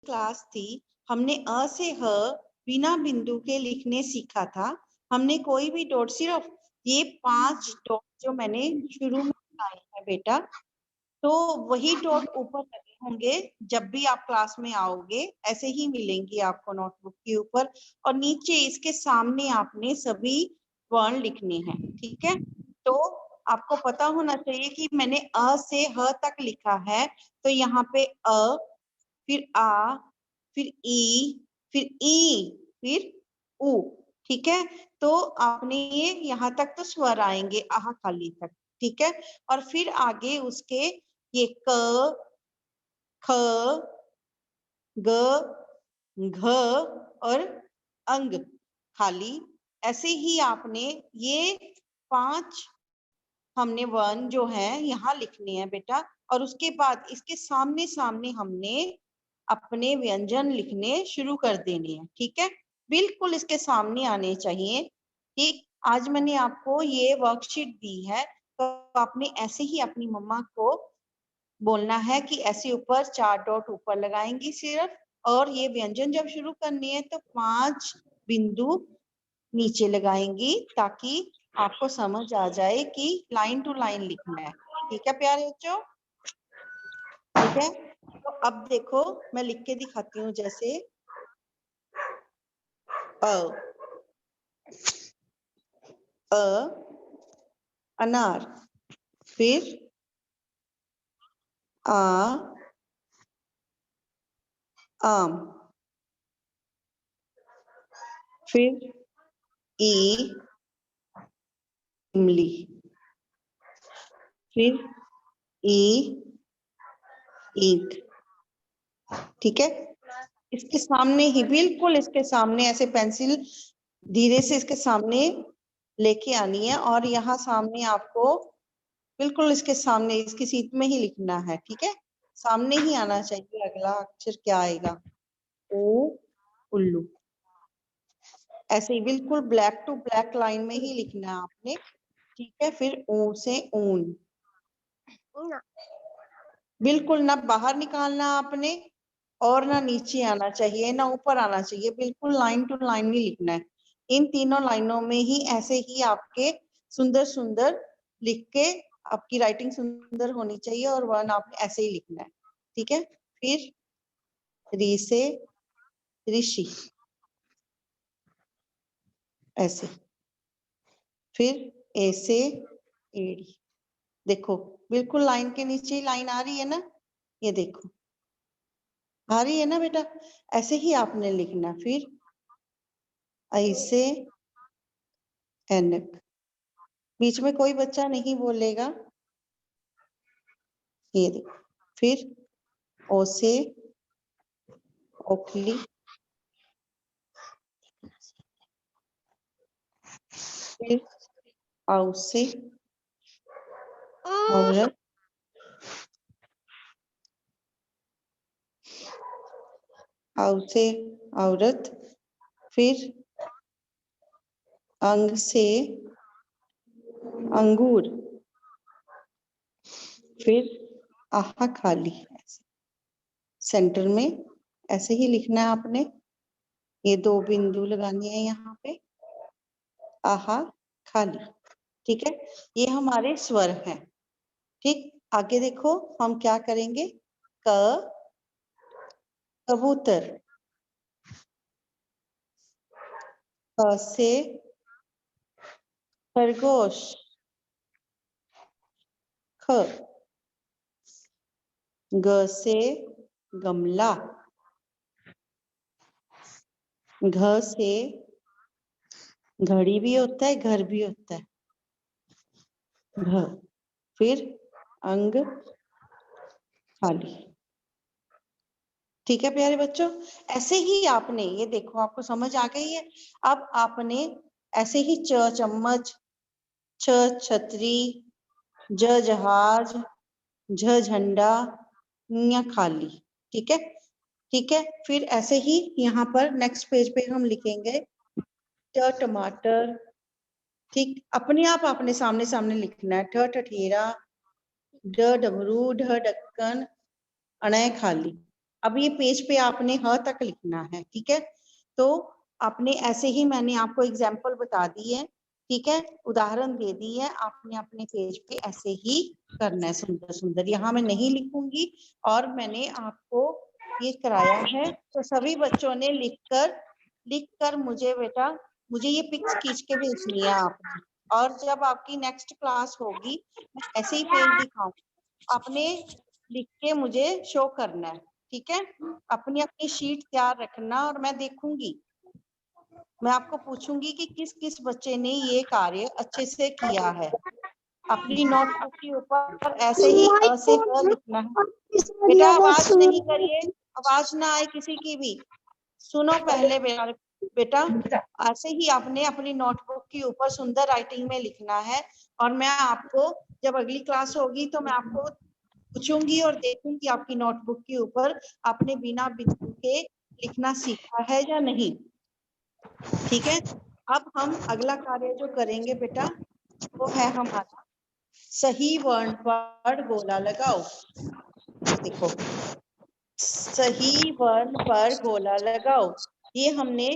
Class थी, हमने अ से ह बिना बिंदु के लिखने सीखा था। हमने कोई भी डॉट, सिर्फ ये 5 डॉट जो मैंने शुरू में लगाए हैं बेटा, तो वही डॉट ऊपर लगे होंगे जब भी आप क्लास में आओगे, ऐसे ही मिलेंगी आपको नोटबुक के ऊपर, और नीचे इसके सामने आपने सभी वर्ण लिखने हैं। ठीक है, तो आपको पता होना चाहिए कि मैंने अ से ह तक लिखा है, तो यहाँ पे अ, फिर आ, फिर ई, फिर ई, फिर उ। ठीक है, तो आपने ये यहाँ तक तो स्वर आएंगे आहा खाली तक। ठीक है, और फिर आगे उसके ये क, ख, ग, घ और अंग खाली, ऐसे ही आपने ये 5 हमने वर्ण जो है यहाँ लिखने हैं बेटा, और उसके बाद इसके सामने सामने हमने अपने व्यंजन लिखने शुरू कर देने हैं। ठीक है, बिल्कुल इसके सामने आने चाहिए। ठीक, आज मैंने आपको ये वर्कशीट दी है, तो आपने ऐसे ही अपनी मम्मा को बोलना है कि ऐसे ऊपर 4 डॉट ऊपर लगाएंगी सिर्फ, और ये व्यंजन जब शुरू करनी है तो 5 बिंदु नीचे लगाएंगी, ताकि आपको समझ आ जाए कि लाइन टू लाइन लिखना है। ठीक है प्यारे बच्चों, ठीक है। तो अब देखो मैं लिख के दिखाती हूँ, जैसे अ अनार, फिर आ आम, फिर ई इमली, फिर ई ईंट। ठीक है, इसके सामने ही, बिल्कुल इसके सामने ऐसे पेंसिल धीरे से इसके सामने लेके आनी है, और यहाँ सामने आपको बिल्कुल इसके सामने इसकी सीट में ही लिखना है। ठीक है, सामने ही आना चाहिए। अगला अक्षर क्या आएगा? ओ उल्लू। ऐसे ही बिल्कुल ब्लैक टू ब्लैक लाइन में ही लिखना है आपने। ठीक है, फिर ऊ से ऊन, बिल्कुल ना बाहर निकालना आपने, और ना नीचे आना चाहिए ना ऊपर आना चाहिए, बिल्कुल लाइन टू लाइन ही लिखना है। इन तीनों लाइनों में ही ऐसे ही आपके सुंदर सुंदर लिख के, आपकी राइटिंग सुंदर होनी चाहिए, और वर्ण आपने ऐसे ही लिखना है। ठीक है, फिर री से ऋषि, ऐसे, फिर ए से एड़ी। देखो बिल्कुल लाइन के नीचे ही लाइन आ रही है ना, ये देखो आ रही है ना बेटा, ऐसे ही आपने लिखना। फिर ऐसे ऐनक, बीच में कोई बच्चा नहीं बोलेगा, ये देखो। फिर ओ से ओखली, फिर औ से औरत, औ से औरत, फिर अंग से अंगूर, फिर आहा खाली, सेंटर में ऐसे ही लिखना है आपने। ये 2 बिंदु लगानी है यहाँ पे, आहा खाली। ठीक है, ये हमारे स्वर हैं। ठीक, आगे देखो हम क्या करेंगे। क कबूतर, ख से खरगोश, ख, ग से गमला, घ से घड़ी भी होता है, घर भी होता है, घ, फिर अंग खाली। ठीक है प्यारे बच्चों, ऐसे ही आपने, ये देखो आपको समझ आ गई है। अब आपने ऐसे ही च चम्मच, छ छतरी, ज जहाज, झ झंडा, ञ खाली। ठीक है, ठीक है, फिर ऐसे ही यहाँ पर नेक्स्ट पेज पे हम लिखेंगे ट टमाटर। ठीक, अपने आप आपने सामने सामने लिखना है। ठ ठठेरा, ड डमरू, ढ ढक्कन, अण खाली। अब ये पेज पे आपने ह तक लिखना है, ठीक है। तो आपने ऐसे ही, मैंने आपको एग्जाम्पल बता दी है, ठीक है, उदाहरण दे दी है, आपने अपने पेज पे ऐसे ही करना है सुंदर सुंदर। यहाँ मैं नहीं लिखूंगी और मैंने आपको ये कराया है, तो सभी बच्चों ने लिखकर मुझे बेटा, मुझे ये पिक्स खींच के भेजनी है आपने। और जब आपकी नेक्स्ट क्लास होगी मैं ऐसे ही पेज दिखाऊंगी, आपने लिख के मुझे शो करना है, ठीक है। अपनी अपनी शीट तैयार रखना और मैं देखूंगी, मैं आपको पूछूंगी कि किस किस बच्चे ने ये कार्य अच्छे से किया है। अपनी नोटबुक के ऊपर ऐसे ही अ से ह लिखना है। बेटा आवाज नहीं करिए, आवाज ना आए किसी की भी, सुनो पहले बेटा। ऐसे ही आपने अपनी नोटबुक के ऊपर सुंदर राइटिंग में लिखना है, और मैं आपको जब अगली क्लास होगी तो मैं आपको पूछूंगी और देखूंगी आपकी नोटबुक के ऊपर आपने बिना बिंदु के लिखना सीखा है या नहीं, ठीक है। अब हम अगला कार्य जो करेंगे बेटा वो है हमारा सही वर्ण पर गोला लगाओ। देखो, सही वर्ण पर गोला लगाओ, ये हमने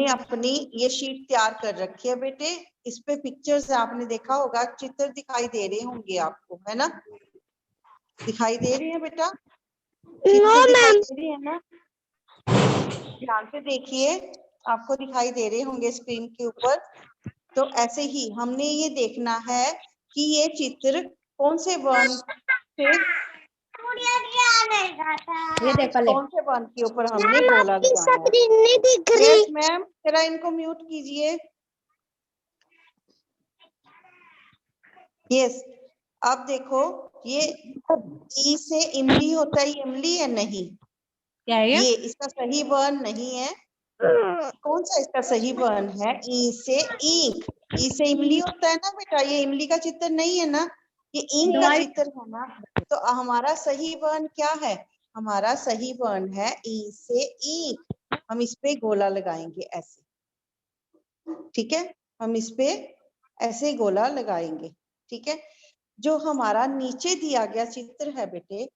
अपनी ये शीट तैयार कर रखी है बेटे। इस पे पिक्चर्स आपने देखा होगा, चित्र दिखाई दे रहे होंगे आपको, है ना, दिखाई दे रही है बेटा, चित्र दिखाई दे रही है ना, ध्यान से देखिए, आपको दिखाई दे रहे होंगे स्क्रीन के ऊपर। तो ऐसे ही हमने ये देखना है कि ये चित्र कौन से वर्ण से, ये देख ले, कौन से वर्ण के ऊपर हमने गोला लगाना है। नहीं दिख यस मैम, जरा इनको म्यूट कीजिए। यस, अब देखो ये ई से इमली होता है, इमली है नहीं, क्या है ये इसका सही वर्ण नहीं है। कौन सा इसका सही वर्ण है? ई से ईंक, ई से इमली होता है ना बेटा, ये इमली का चित्र नहीं है ना, ये ईंक का चित्र है ना। तो हमारा सही वर्ण क्या है? हमारा सही वर्ण है ई से ईंक। हम इस पे गोला लगाएंगे ऐसे, ठीक है, हम इस पे ऐसे गोला लगाएंगे, ठीक है। जो हमारा नीचे दिया गया चित्र है बेटे,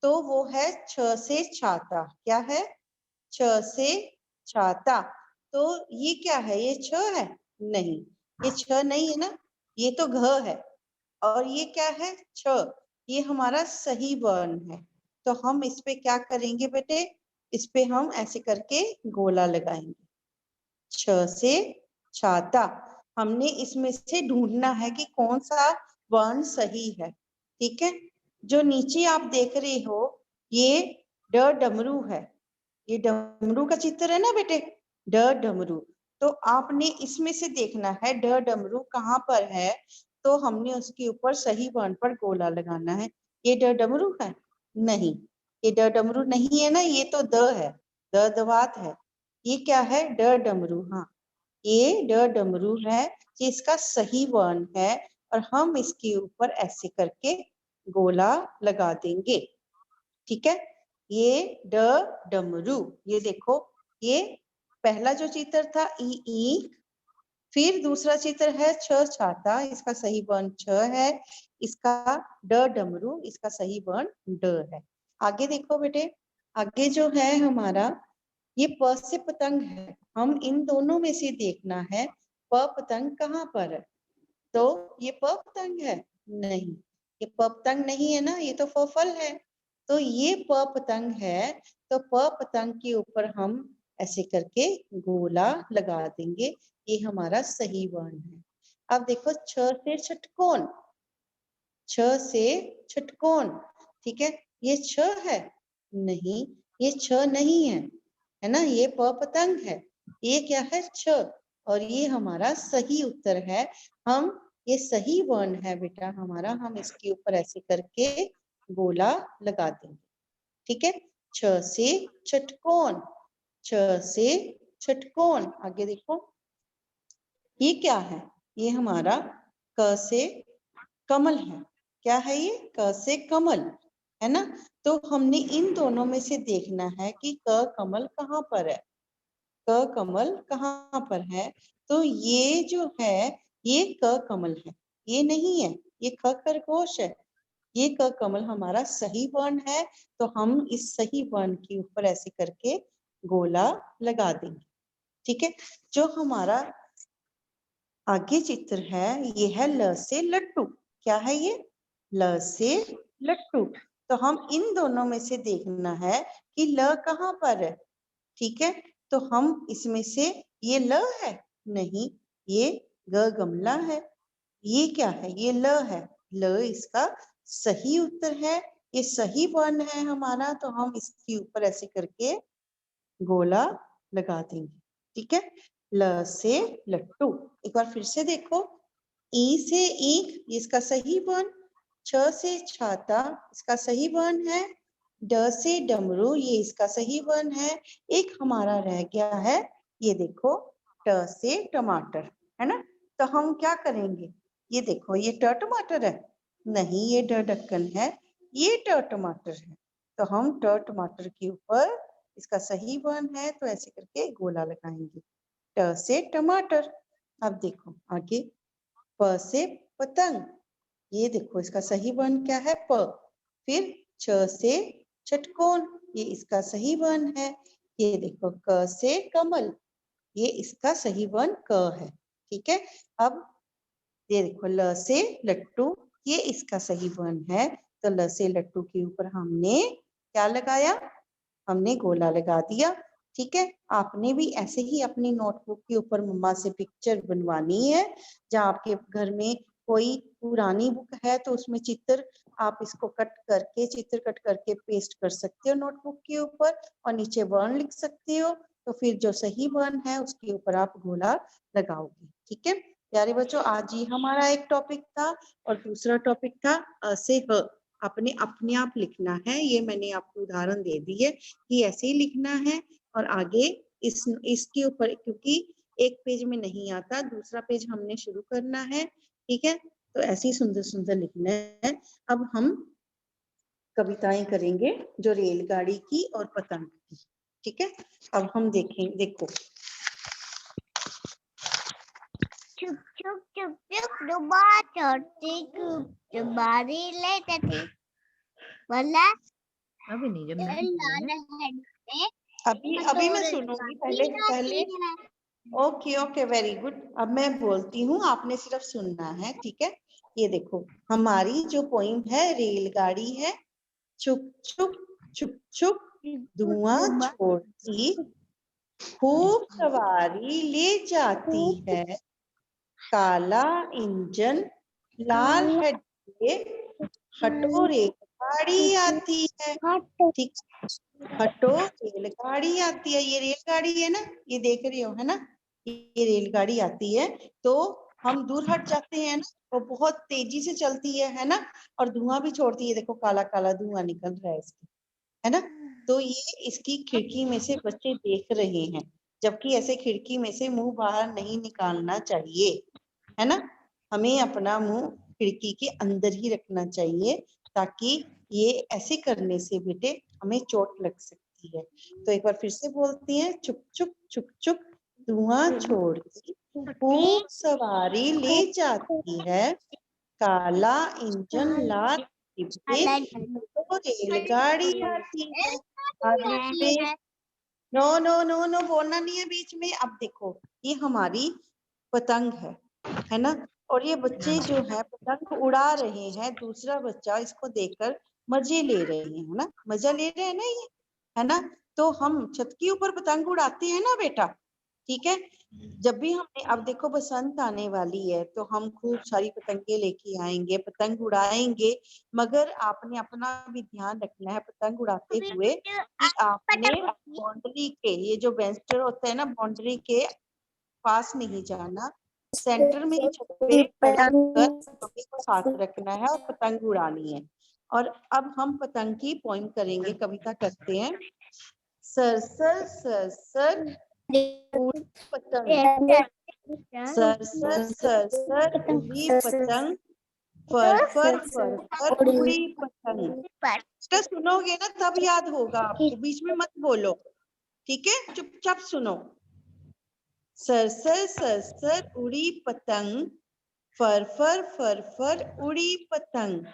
तो वो है छ से छाता। क्या है? छ से छाता। तो ये क्या है? ये छ है? नहीं, ये छ नहीं है ना, ये तो घ है। और ये क्या है? छ। ये हमारा सही वर्ण है। तो हम इस पे क्या करेंगे बेटे? इस पे हम ऐसे करके गोला लगाएंगे। छ से छाता। हमने इसमें से ढूंढना है कि कौन सा वर्ण सही है, ठीक है। जो नीचे आप देख रहे हो ये ड डमरू है, ये डमरू का चित्र है ना बेटे, ड डमरू। तो आपने इसमें से देखना है ड डमरू कहाँ पर है, तो हमने उसके ऊपर सही वर्ण पर गोला लगाना है। ये ड डमरू है? नहीं, ये ड डमरू नहीं है ना, ये तो द है, द दवात है। ये क्या है? ड डमरू। हाँ, ये ड डमरू है, ये इसका सही वर्ण है। और हम इसके ऊपर ऐसे करके गोला लगा देंगे, ठीक है। ये ड डमरू, ये देखो, ये पहला जो चित्र था ई ईंक, फिर दूसरा चित्र है छ छाता, इसका सही वर्ण छ है। इसका ड डमरू, इसका सही वर्ण ड है। आगे देखो बेटे, आगे जो है हमारा ये प से पतंग है। हम इन दोनों में से देखना है प पतंग कहाँ पर है। तो ये प पतंग है? नहीं, ये प पतंग नहीं है ना, ये तो फ फल है। तो ये प पतंग है, तो प पतंग के ऊपर हम ऐसे करके गोला लगा देंगे। ये हमारा सही वर्ण है। अब देखो छ से षटकोण, छ से षटकोण, ठीक है। ये छ है? नहीं, ये छ नहीं है, है ना, ये प पतंग है। ये क्या है? छ। और ये हमारा सही उत्तर है। हम ये सही वर्ण है बेटा हमारा, हम इसके ऊपर ऐसे करके गोला लगा देंगे, ठीक है। छ से षटकोण, छ से षटकोण। आगे देखो, ये क्या है? ये हमारा क से कमल है। क्या है ये? क से कमल, है ना। तो हमने इन दोनों में से देखना है कि क कमल कहाँ पर है, क कमल कहाँ पर है। तो ये जो है ये क कमल है, ये नहीं है, ये ख खरगोश है। ये क कमल हमारा सही वर्ण है, तो हम इस सही वर्ण के ऊपर ऐसे करके गोला लगा देंगे। ठीक है, जो हमारा आगे चित्र है ये है ल से लट्टू। क्या है ये? ल से लट्टू। तो हम इन दोनों में से देखना है कि ल कहाँ पर है। ठीक है, तो हम इसमें से ये ल है? नहीं, ये ग गमला है। ये क्या है? ये ल है। ल इसका सही उत्तर है, ये सही वर्ण है हमारा, तो हम इसके ऊपर ऐसे करके गोला लगा देंगे। ठीक है, ल से लट्टू। एक बार फिर से देखो, ई से ईख, इसका सही वर्ण। छ से छाता, इसका सही वर्ण है। ड से डमरू, ये इसका सही वर्ण है। एक हमारा रह गया है, ये देखो, ट से टमाटर, है ना। तो हम क्या करेंगे? ये देखो, ये ट टमाटर है? नहीं, ये ड ढक्कन है, ये ट टमाटर है। तो हम ट टमाटर के ऊपर, इसका सही वर्ण है तो ऐसे करके गोला लगाएंगे। ट से टमाटर। अब देखो आगे, प से पतंग, ये देखो इसका सही वर्ण क्या है? प। फिर छ से षटकोण, ये इसका सही वर्ण है। ये देखो, क से कमल, ये इसका सही वर्ण क है। ठीक है, अब ये देखो, ल से लट्टू, ये इसका सही वर्ण है, तो ल से लट्टू के ऊपर हमने क्या लगाया? हमने गोला लगा दिया। ठीक है, आपने भी ऐसे ही अपनी नोटबुक के ऊपर मम्मा से पिक्चर बनवानी है। जहाँ आपके घर में कोई पुरानी बुक है तो उसमें चित्र, आप इसको चित्र कट करके पेस्ट कर सकते हो नोटबुक के ऊपर, और नीचे वर्ण लिख सकते हो। तो फिर जो सही वर्ण है उसके ऊपर आप गोला लगाओगे। ठीक है प्यारे बच्चों, आज ये हमारा एक टॉपिक था, और दूसरा टॉपिक था अ से ह। आपने अपने आप लिखना है, ये मैंने आपको उदाहरण दे दी है कि ऐसे ही लिखना है। और आगे इसके ऊपर, क्योंकि एक पेज में नहीं आता, दूसरा पेज हमने शुरू करना है। ठीक है, तो ऐसे ही सुंदर सुंदर लिखना है। अब हम कविताएं करेंगे, जो रेलगाड़ी की और पतंग की। ठीक है, अब हम देखें, देखो, चुप चुप चुप चुप डुबा चढ़ती बारी ले जाती बोला अभी नहीं, जब मैं लाल है अभी मैं सुनूंगी, पहले ओके ओके, वेरी गुड। अब मैं बोलती हूँ, आपने सिर्फ सुनना है। ठीक है, ये देखो, हमारी जो पोइम है, रेलगाड़ी है। छुक छुक छुक छुक धुआं छोड़ती, खूब सवारी ले जाती है। काला इंजन, लाल है डिब्बे, हटो रेलगाड़ी आती है। ठीक, हटो रेलगाड़ी आती है। ये रेलगाड़ी है ना, ये देख रही हो, है ना, ये रेलगाड़ी आती है। तो हम दूर हट जाते हैं ना, वो बहुत तेजी से चलती है ना, और धुआं भी छोड़ती है। देखो, काला काला धुआं निकल रहा है इसकी, है ना। तो ये इसकी खिड़की में से बच्चे देख रहे हैं, जबकि ऐसे खिड़की में से मुंह बाहर नहीं निकालना चाहिए, है ना। हमें अपना मुंह खिड़की के अंदर ही रखना चाहिए, ताकि ये ऐसे करने से बेटे हमें चोट लग सकती है। तो एक बार फिर से बोलती हैं, चुप चुप चुप चुप धुआं छोड़ती, खूब सवारी ले जाती है। काला इंजन, लाल डिब्बे, तो रेलगाड़ी आती है। अरे, नो नो नो नो, बोलना नहीं है बीच में। अब देखो, ये हमारी पतंग है ना, और ये बच्चे जो है पतंग उड़ा रहे हैं। दूसरा बच्चा इसको देखकर मजे ले रहे हैं, है ना, मजा ले रहे हैं ना ये, है ना। तो हम छत के ऊपर पतंग उड़ाते हैं ना बेटा। ठीक है, जब भी हमने, अब देखो बसंत आने वाली है, तो हम खूब सारी पतंगे लेके आएंगे, पतंग उड़ाएंगे। मगर आपने अपना भी ध्यान रखना है पतंग उड़ाते हुए, कि आपने बाउंड्री के, ये जो बेंचर होता है ना, बाउंड्री के पास नहीं जाना, सेंटर में ही छत पे खड़ा होकर डोरी को साथ रखना है और पतंग उड़ानी है। और अब हम पतंग की पोइम करेंगे, कविता करते हैं। सर सर सर सर उड़ी पतंग, सर सर सर सर उड़ी पतंग, फर फर फर फर उड़ी पतंग। इसका सुनोगे ना तब याद होगा आपको, बीच में मत बोलो। ठीक है, चुपचाप सुनो। सर सर सर सर उड़ी पतंग, फर फर फर फर उड़ी पतंग।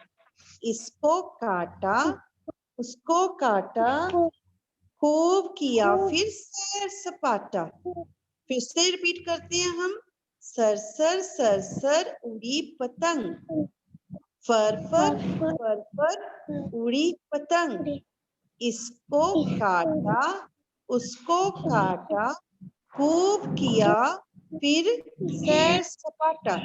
इसको काटा, उसको काटा, खूब किया, फिर सैर सपाटा। फिर से रिपीट करते हैं हम। सरसर सरसर उड़ी पतंग, फर पर उड़ी पतंग। इसको काटा, उसको काटा, खूब किया, फिर सैर सपाटा।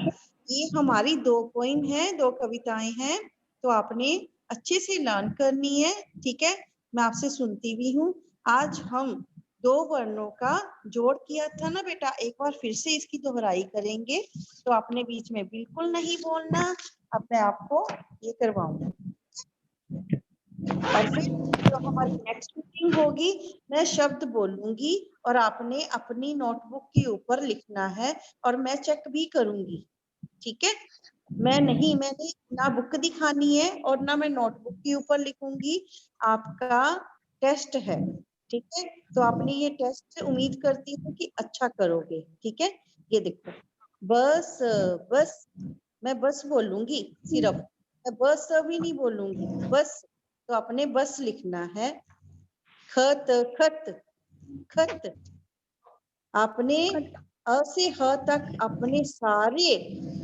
ये हमारी 2 पोइम है, 2 कविताएं हैं, तो आपने अच्छे से लर्न करनी है। ठीक है, मैं आपसे सुनती भी हूँ। आज हम 2 वर्णों का जोड़ किया था ना बेटा, एक बार फिर से इसकी दोहराई करेंगे, तो आपने बीच में बिल्कुल नहीं बोलना। अब मैं आपको ये करवाऊंगी, और फिर जो हमारी नेक्स्ट मीटिंग होगी, मैं शब्द बोलूंगी और आपने अपनी नोटबुक के ऊपर लिखना है, और मैं चेक भी करूंगी। ठीक है, मैंने ना बुक दिखानी है और ना मैं नोटबुक के ऊपर लिखूंगी। आपका टेस्ट है, ठीक है, तो आपने ये टेस्ट उम्मीद करती हूँ कि अच्छा करोगे। ठीक है, ये देखो, बस बस, मैं बस बोलूंगी सिर्फ, मैं बस भी नहीं बोलूंगी, बस। तो आपने बस लिखना है। खत खत खत। आपने अ से ह तक अपने सारे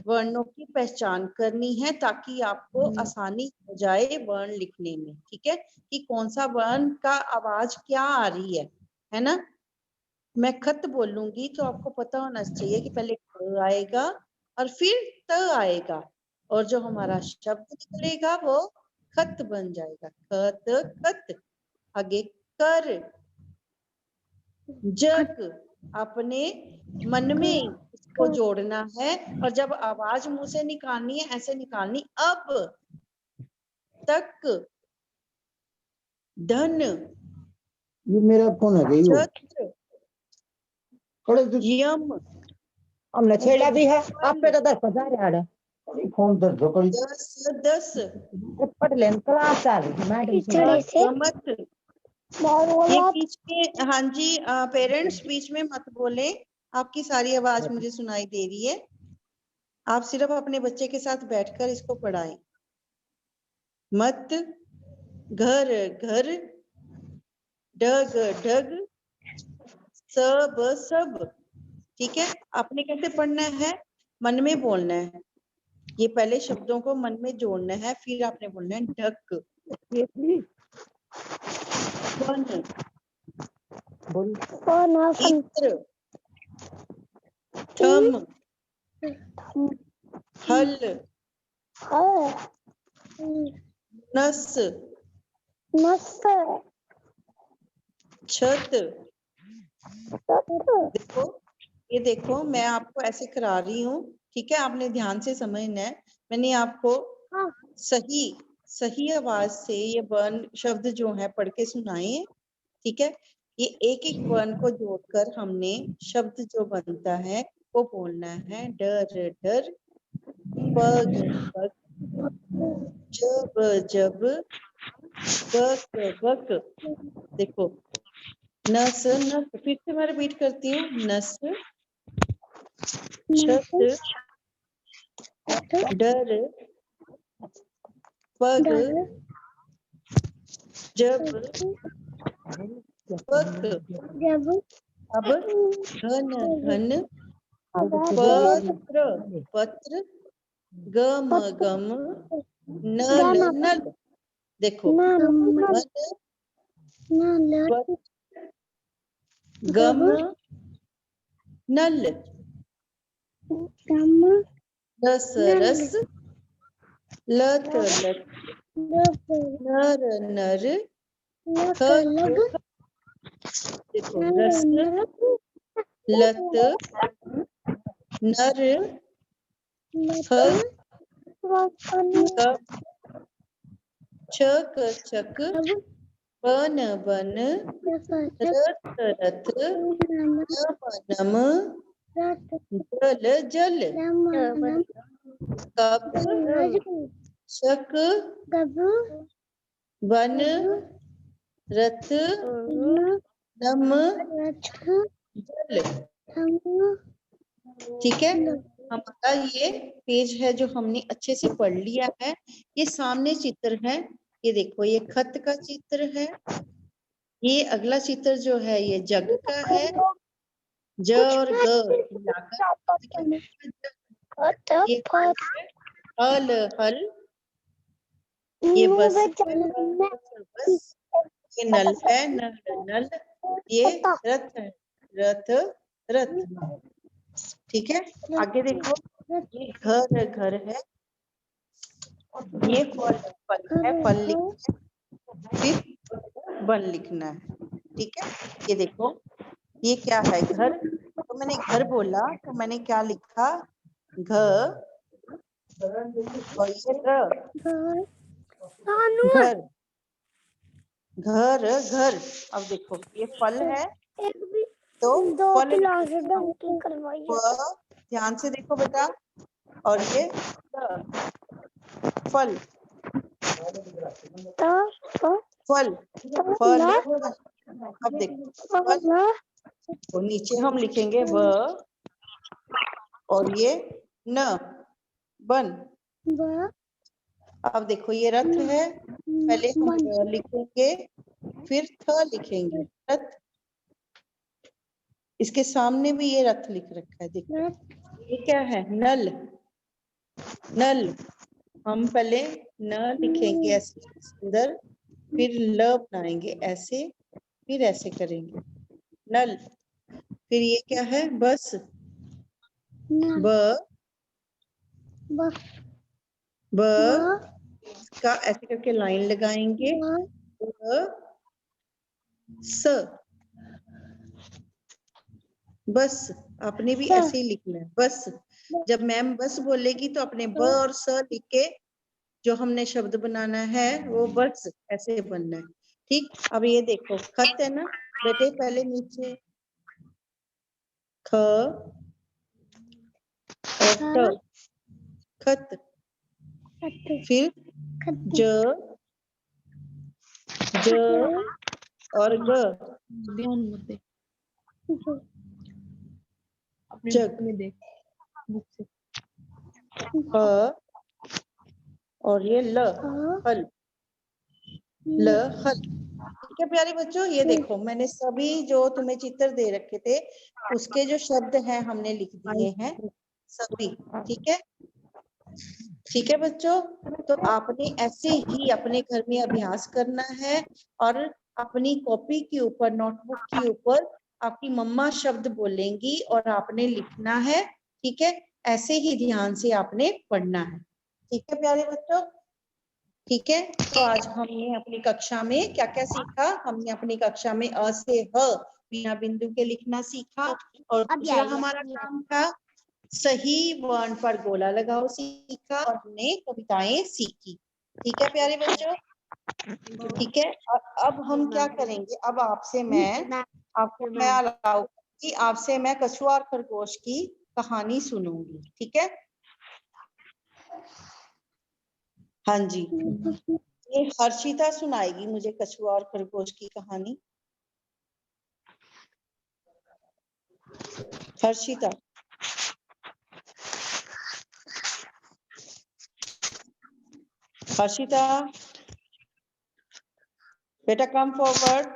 वर्णों की पहचान करनी है, ताकि आपको आसानी हो जाए वर्ण लिखने में। ठीक है, कि कौन सा वर्ण का आवाज क्या आ रही है ना। मैं खत बोलूंगी तो आपको पता होना चाहिए कि पहले क आएगा और फिर त आएगा, और जो हमारा शब्द निकलेगा वो खत बन जाएगा। खत खत। आगे कर, जग। अपने मन में इसको जोड़ना है, और जब आवाज मुंह से निकालनी है ऐसे निकालनी। अब तक, धन, ये मेरा फोन है गई हो छत्र, थोड़े यम, हमने छेड़ा भी है आप पे तो 10,000 यार फोन दर दो कड़ी दस दस, पढ़ लें क्लास आ रही मैडम मत। ये बीच में, हाँ जी पेरेंट्स बीच में मत बोले, आपकी सारी आवाज मुझे सुनाई दे रही है। आप सिर्फ अपने बच्चे के साथ बैठकर इसको पढ़ाएं। मत, घर घर, डग डग, सब सब। ठीक है, आपने कैसे पढ़ना है, मन में बोलना है। ये पहले शब्दों को मन में जोड़ना है, फिर आपने बोलना है ढक। वन, इत्र, थम, हल, नस, छत। देखो, ये देखो, मैं आपको ऐसे करा रही हूँ, ठीक है, आपने ध्यान से समझना है। मैंने आपको सही सही आवाज से ये वर्ण शब्द जो है पढ़ के सुनाए। ठीक है, ये एक एक वर्ण को जोड़कर हमने शब्द जो बनता है वो बोलना है। डर डर, पग पग, जब जब, बक बक। देखो, नस नस, फिर से मैं रिपीट करती हूँ। नस, छत, डर, पग, जब, बक। अब घन घन, पत्र पत्र, गम गम, नल नल। देखो, घन, पत्र, गम, नल, रस रस, लत लत, नर नर, खग। देखो, रस, लत, नर, खग, कप, छक छक, बन बन, रथ रथ, नम नम, जल जल। कप, छक, बन, रथ, नम, जल। ठीक है, हमारा ये पेज है जो हमने अच्छे से पढ़ लिया है। ये सामने चित्र है, ये देखो ये खत का चित्र है। ये अगला चित्र जो है ये जग का है। ज और ग मिलाकर ये फल है, हल हल, ये बस है, बस, ये नल है, नल नल, ये रथ है, रथ रथ। ठीक है, आगे देखो, ये घर घर है, ये फल है, फल लिखना है, फिर बन लिखना है। ठीक है, ये देखो ये क्या है, घर। तो मैंने घर बोला तो मैंने क्या लिखा, घ, और ये र, घर घर घर। अब देखो ये फल है तो फल ध्यान से देखो बेटा, और ये फल फल फल। अब देखो फल, तो नीचे हम लिखेंगे व, और ये न, बन। अब देखो ये रथ है, पहले हम र लिखेंगे फिर थ लिखेंगे, रथ। इसके सामने भी ये रथ लिख रखा है, देखो ये क्या है, नल नल। हम पहले न लिखेंगे ऐसे सुंदर, फिर ल बनाएंगे ऐसे, फिर ऐसे करेंगे, नल। फिर ये क्या है, बस, ब ब का ऐसे करके लाइन लगाएंगे, ब स, बस। आपने भी ऐसे ही लिखना है, बस। जब मैम बस बोलेगी तो अपने ब और स लिख के जो हमने शब्द बनाना है वो बस ऐसे बनना है। ठीक, अब ये देखो खत है ना बेटे, पहले नीचे ख और त, खत, फिर ज ज और ग, ध्यान मत दे, अपने जग, बुक में देख, बुक से। ह और ये ल, हल, ल हल। ठीक है प्यारे बच्चों, ये देखो मैंने सभी जो तुम्हें चित्र दे रखे थे उसके जो शब्द हैं हमने लिख दिए हैं सभी। ठीक है, ठीक है बच्चों, तो आपने ऐसे ही अपने घर में अभ्यास करना है, और अपनी कॉपी के ऊपर, नोटबुक के ऊपर आपकी मम्मा शब्द बोलेंगी और आपने लिखना है। ठीक है, ऐसे ही ध्यान से आपने पढ़ना है। ठीक है प्यारे बच्चों, ठीक है। तो आज हमने अपनी कक्षा में क्या क्या सीखा, हमने अपनी कक्षा में अ से ह बिना बिंदु के लिखना सीखा, और दूसरा हमारा काम था सही वर्ण पर गोला लगाओ सीखा, और हमने कविताएं सीखी। ठीक है प्यारे बच्चों, ठीक है। और अब हम क्या करेंगे, अब आपसे मैं अलाउ कि आपसे मैं कछुआ और खरगोश की कहानी सुनूंगी। ठीक है, हाँ जी, ये हर्षिता सुनाएगी मुझे कछुआ और खरगोश की कहानी। हर्षिता, हर्षिता बेटा कम फॉरवर्ड।